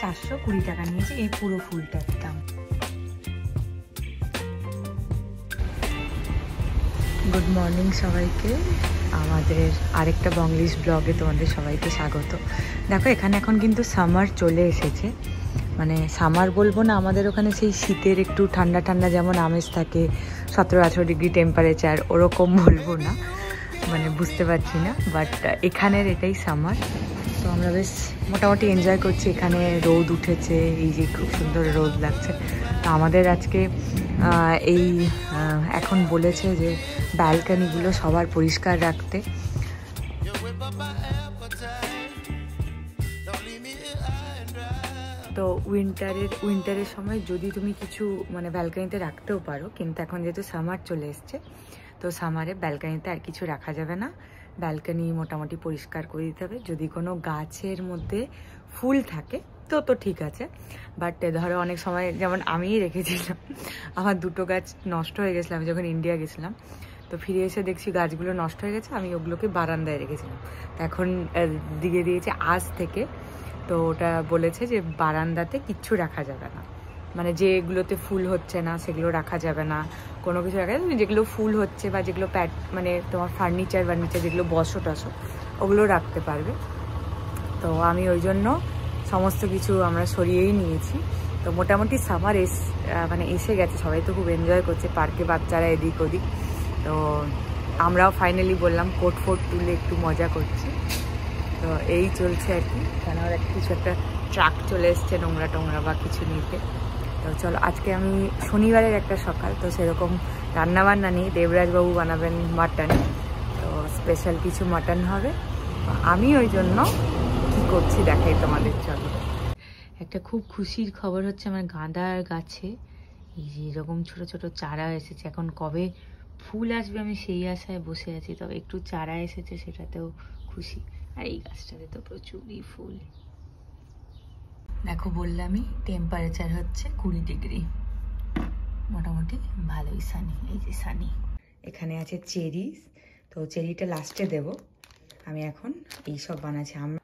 420 টাকা নিয়েছে এই পুরো ফুলটার দাম। গুড মর্নিং সবাইকে, আমাদের আরেকটা বাংলিশ ব্লগে তোমাদের সবাইকে স্বাগত। দেখো এখানে এখন কিন্তু সামার চলে এসেছে, মানে সামার বলবো না, আমাদের ওখানে সেই শীতের একটু ঠান্ডা ঠান্ডা যেমন আমেজ থাকে 17-18 ডিগ্রি টেম্পারেচার, ওরকম বলবো না, মানে বুঝতে পারছি না, বাট এখানের এটাই সামার। তো আমরা বেশ মোটামুটি এনজয় করছি। এখানে রোদ উঠেছে, এই যে খুব সুন্দর রোদ লাগছে। তো আমাদের আজকে এই এখন বলেছে যে ব্যালকানিগুলো সবার পরিষ্কার রাখতে। তো উইন্টারের সময় যদি তুমি কিছু মানে ব্যালকানিতে রাখতেও পারো, কিন্তু এখন যেহেতু সামার চলে এসছে, তো সামারে ব্যালকানিতে আর কিছু রাখা যাবে না। ব্যালকানি মোটামুটি পরিষ্কার করে দিতে হবে। যদি কোনো গাছের মধ্যে ফুল থাকে তো ঠিক আছে, বাট ধরো অনেক সময় যেমন আমিই রেখেছিলাম, আমার 2টো গাছ নষ্ট হয়ে গেছিলো আমি যখন ইন্ডিয়া গেছিলাম। তো ফিরে এসে দেখছি গাছগুলো নষ্ট হয়ে গেছে, আমি ওগুলোকে বারান্দায় রেখেছিলাম। তো এখন দিয়ে দিয়েছে আজ থেকে। তো ওটা বলেছে যে বারান্দাতে কিচ্ছু রাখা যাবে না, মানে যেগুলোতে ফুল হচ্ছে না সেগুলো রাখা যাবে না, কোনো কিছু রাখা যাবে না। যেগুলো ফুল হচ্ছে বা যেগুলো মানে তোমার ফার্নিচার যেগুলো বসো টসো ওগুলো রাখতে পারবে। তো আমি ওই জন্য সমস্ত কিছু আমরা সরিয়েই নিয়েছি। তো মোটামুটি সামার মানে এসে গেছে, সবাই তো খুব এনজয় করছে, পার্কে বাচ্চারা এদিক ওদিক। তো আমরাও ফাইনালি বললাম কোট ফোট তুলে একটু মজা করছি। তো এই চলছে আর কি। কেন কিছু একটা ট্রাক চলে এসছে নোংরা টোংরা বা কিছু নিতে। তো চলো, আজকে আমি শনিবারের একটা সকাল, তো সেরকম রান্নাবান্না নেই। দেবরাজবাবু বানাবেন মাটন, তো স্পেশাল কিছু মাটন হবে। আমি ওই জন্য কি করছি দেখাই তোমাদের। চলো, একটা খুব খুশির খবর হচ্ছে, আমার গাঁদার গাছে এই যে এরকম ছোট ছোট চারা এসেছে। এখন কবে ফুল আসবে আমি সেই আশায় বসে আছি, তবে একটু চারা এসেছে সেটাতেও খুশি। আর এই গাছটাতে তো প্রচুরই ফুল। দেখো বললামই টেম্পারেচার হচ্ছে 20 ডিগ্রি, মোটামুটি ভালোই সানি। এই যে সানি, এখানে আছে চেরিস, তো চেরিটা লাস্টে দেব। আমি এখন এইসব বানাচ্ছি। আমরা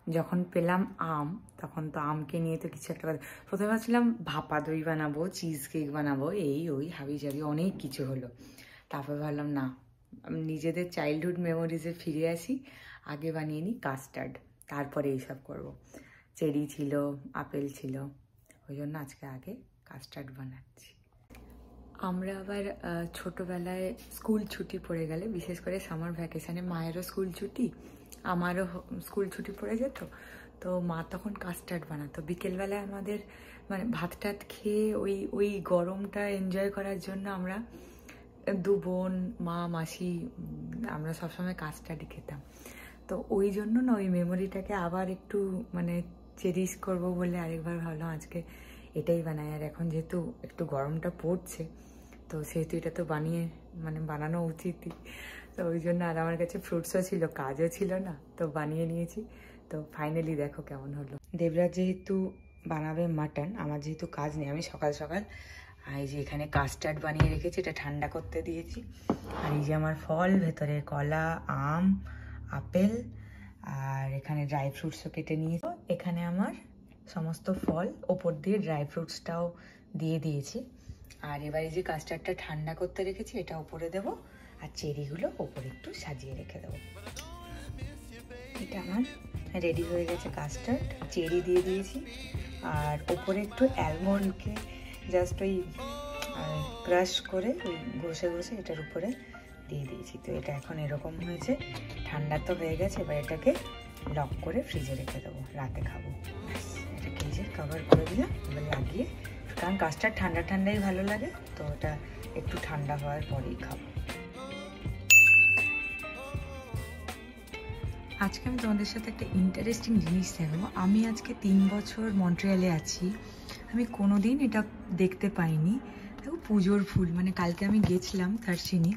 যখন পেলাম আম, তখন তো আমকে নিয়ে তো কিছু একটা প্রথমে ভাবছিলাম ভাপা দই বানাবো, চিজ কেক বানাবো, এই ওই হাবি জাবি অনেক কিছু হলো। তারপর ভাবলাম না, নিজেদের চাইল্ডহুড মেমোরিজে ফিরে আসি, আগে বানিয়ে নিই কাস্টার্ড, তারপরে এইসব করবো। চেরি ছিল, আপেল ছিল, ওই জন্য আজকে আগে কাস্টার্ড বানাচ্ছি। আমরা আবার ছোটোবেলায় স্কুল ছুটি পড়ে গেলে, বিশেষ করে সামার ভ্যাকেশানে মায়েরও স্কুল ছুটি, আমারও স্কুল ছুটি পড়ে যেত, তো মা তখন কাস্টার্ড বানাতো বিকেলবেলায় আমাদের, মানে ভাত টাত খেয়ে ওই গরমটা এনজয় করার জন্য আমরা 2 বোন, মা, মাসি, আমরা সবসময় কাস্টার্ডই খেতাম। তো ওই জন্য না ওই মেমোরিটাকে আবার একটু মানে চেরিশ করবো বলে আরেকবার ভাবলাম আজকে এটাই বানাই। আর এখন যেহেতু একটু গরমটা পড়ছে, তো সেহেতু এটা তো বানানো উচিতই। তো ওই জন্য, আর আমার কাছে ফ্রুটসও ছিল, কাজও ছিল না, তো বানিয়ে নিয়েছি। তো ফাইনালি দেখো কেমন হলো। দেবরাজ যেহেতু বানাবে মাটন, আমার যেহেতু কাজ নেই, আমি সকাল সকাল এই যে এখানে কাস্টার্ড বানিয়ে রেখেছি, এটা ঠান্ডা করতে দিয়েছি। আর এই যে আমার ফল, ভেতরে কলা, আম, আপেল, আর এখানে ড্রাই ফ্রুটসও কেটে নিয়েছি। এখানে আমার সমস্ত ফল, ওপর দিয়ে ড্রাই ফ্রুটসটাও দিয়ে দিয়েছি। আর এবার এই যে কাস্টার্ডটা ঠান্ডা করতে রেখেছি, এটা ওপরে দেবো, আর চেরিগুলো ওপরে একটু সাজিয়ে রেখে দেবো। এটা আমার রেডি হয়ে গেছে কাস্টার্ড। চেরি দিয়ে দিয়েছি, আর ওপরে একটু অ্যালমন্ডকে জাস্ট ওই ক্রাশ করে ঘষে ঘষে এটার উপরে দিয়ে দিয়েছি। তো এটা এখন এরকম হয়েছে, ঠান্ডা তো হয়ে গেছে। এবার এটাকে লক করে ফ্রিজে রেখে দেবো, রাতে খাবো। এটাকে এই যে কভার করে দিলাম, এবার লাগিয়ে, কারণ কাস্টার্ড ঠান্ডা ঠান্ডাই ভালো লাগে, তো ওটা একটু ঠান্ডা হওয়ার পরেই খাবো। আজকে আমি তোমাদের সাথে একটা ইন্টারেস্টিং জিনিস দেখাবো। আমি আজকে 3 বছর মন্ট্রিয়ালে আছি, আমি কোনোদিন এটা দেখতে পাইনি। দেখো পুজোর ফুল, মানে কালকে আমি গেছিলাম তারচিনি,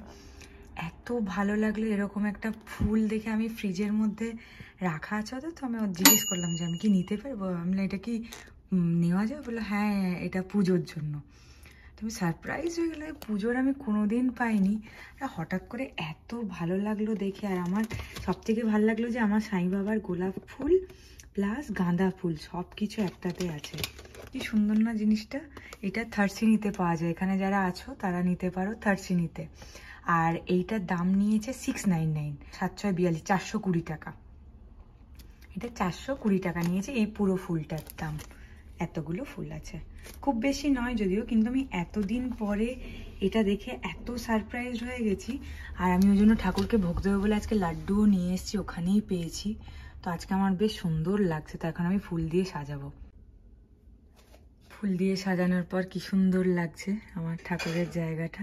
এত ভালো লাগলো এরকম একটা ফুল দেখে। আমি ফ্রিজের মধ্যে রাখা আছে, তো আমি জিজ্ঞেস করলাম যে আমি কি নিতে পারবো, আমি এটা কি নেওয়া যায়? বললো হ্যাঁ, এটা পুজোর জন্য। তুমি সারপ্রাইজ হয়ে গেলে, পুজোর আমি কোনোদিন পাইনি, হঠাৎ করে এত ভালো লাগলো দেখে। আর আমার সবথেকে ভালো লাগলো যে আমার সাই বাবার গোলাপ ফুল প্লাস গাঁদা ফুল, সব কিছু একটাতে আছে। কি সুন্দর না জিনিসটা। এটা থার্সিনিতে পাওয়া যায়, এখানে যারা আছো তারা নিতে পারো থার্সিনিতে। আর এইটার দাম নিয়েছে 699, 742, 420 টাকা। এটা 420 টাকা নিয়েছে এই পুরো ফুলটার দাম। এতগুলো ফুল আছে, খুব বেশি নয় যদিও, কিন্তু আমি এতদিন পরে এটা দেখে এত সারপ্রাইজ হয়ে গেছি। আর আমি ওই জন্য ঠাকুরকে ভোগ দেবো বলে আজকে লাড্ডুও নিয়ে এসেছি, ওখানেই পেয়েছি। তো আজকে আমার বেশ সুন্দর লাগছে, তো এখন আমি ফুল দিয়ে সাজাবো। ফুল দিয়ে সাজানোর পর কি সুন্দর লাগছে আমার ঠাকুরের জায়গাটা,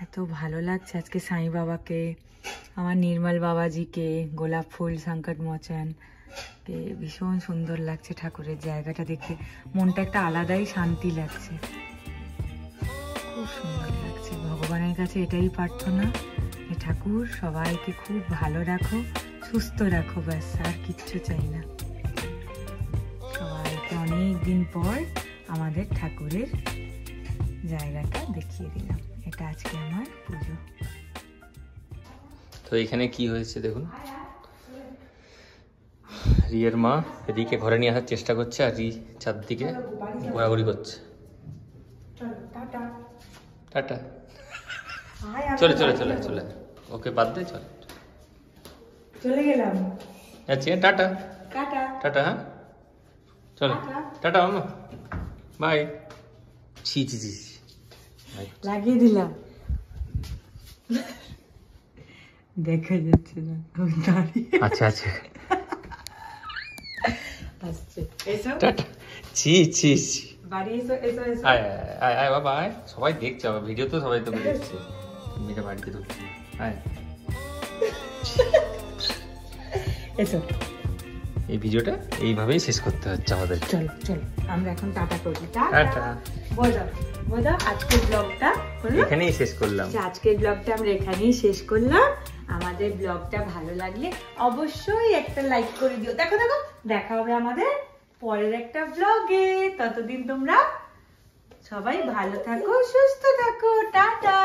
এত ভালো লাগছে। আজকে সাই বাবাকে, আমার নির্মল বাবাজিকে, গোলাপ ফুল, সংকট মোচন কে, ভীষণ সুন্দর লাগছে ঠাকুরের জায়গাটা দেখতে। মনটা একটা আলাদাই শান্তি লাগছে, খুব সুন্দর লাগছে। ভগবানের কাছে এটাই প্রার্থনা যে ঠাকুর সবাইকে খুব ভালো রাখো, সুস্থ রাখো, ব্যাস আর কিচ্ছু চাই না। সবাইকে অনেক দিন পর আমাদের ঠাকুরের জায়গাটা দেখিয়ে দিলাম। এটা আজকে আমার পুজো। তো এখানে কি হয়েছে দেখুন, রিয়ের মা রিকে ঘরে নিয়ে আসার চেষ্টা করছে, আর রি চারদিকে ঘোরাঘুরি করছে। টাটা, চলে চলে চলে চলে, ওকে বাদ দে, চলে চলে গেলাম। আচ্ছা টাটা টাটা টাটা, হ্যাঁ চলো টাটা মামা, বাই। ছি ছি ছি, লাগিয়ে দিলাম, দেখা যাচ্ছে না দাঁড়িয়ে। আচ্ছা আচ্ছা, আসছে, এসো টাটা। ছি ছি ছি, বাড়ি এসো, এসো এসো। আয় আয় আয় বাবা আয়, সবাই দেখছে, আমার ভিডিও তো সবাই তো দেখছে। মেয়েটা বাড়িতে ঢুকছে, আয়। এসো, এই ভিডিওটা এইভাবেই শেষ করতে হচ্ছে আমাদের। চলো চলো আমরা এখন টাটা করবো। টাটা, বোঝাও বোঝাও, আজকের ব্লগটা এখানেই শেষ করলাম। আজকের ব্লগটা আমরা এখানেই শেষ করলাম। আমাদের ব্লগটা ভালো লাগলে অবশ্যই একটা লাইক করে দিও। দেখো দেখো, দেখা হবে আমাদের পরের একটা ব্লগে। ততদিন তোমরা সবাই ভালো থাকো, সুস্থ থাকো, টাটা।